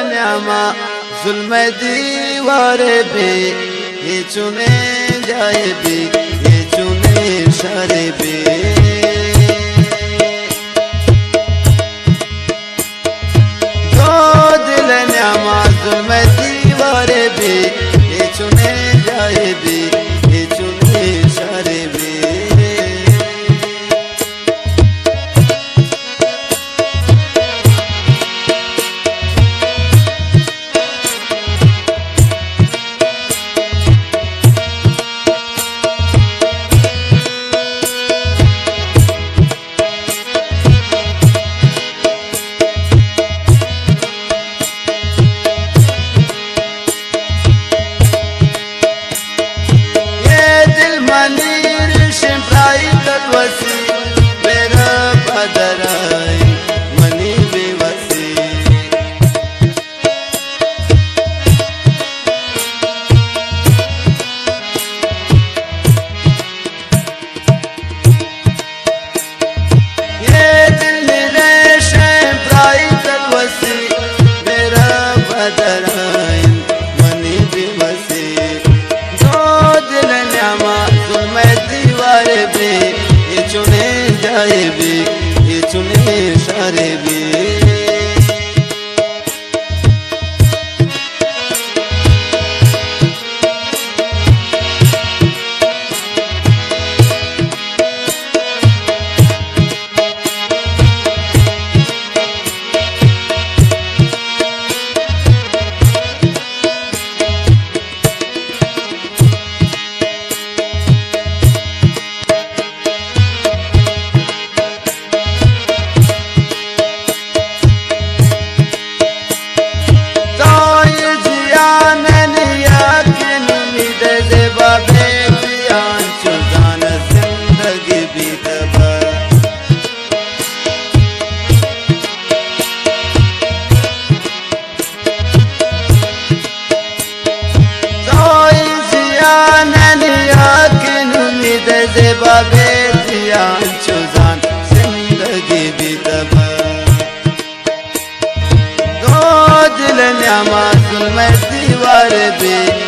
न्यामा जुल्म दीवार बे ये चुने जाए बे ये चुने शरे बे जो दिल न्यामा जुल्म दीवार बे ये चुने जाए बे ये चुने शरे बे ये चुने शरे बे बेतियान चुजान जिंदगी भी तबा दो दिल न्यामा जुल्म दीवार बे